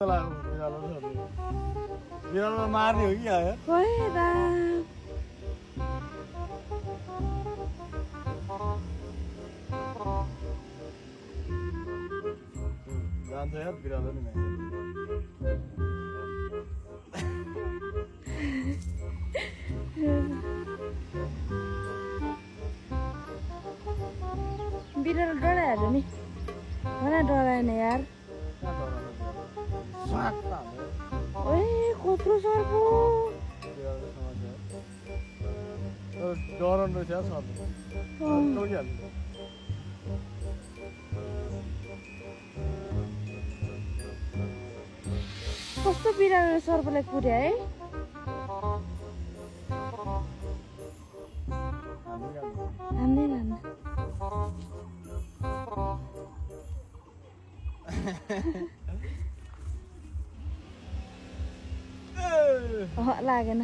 बिरालो मार्ने हो कि आयो खोइ दा जान्छ यार बिरालो नि बिरालो डराइहाल्यो नि भन डराएन यार ओए कत्रो सर्प डराउनु रहेछ सर्प टोकिहाल्नु कस्तो बिरालोले सर्पलाई कुर्या है हान्दैन हान्न लागेन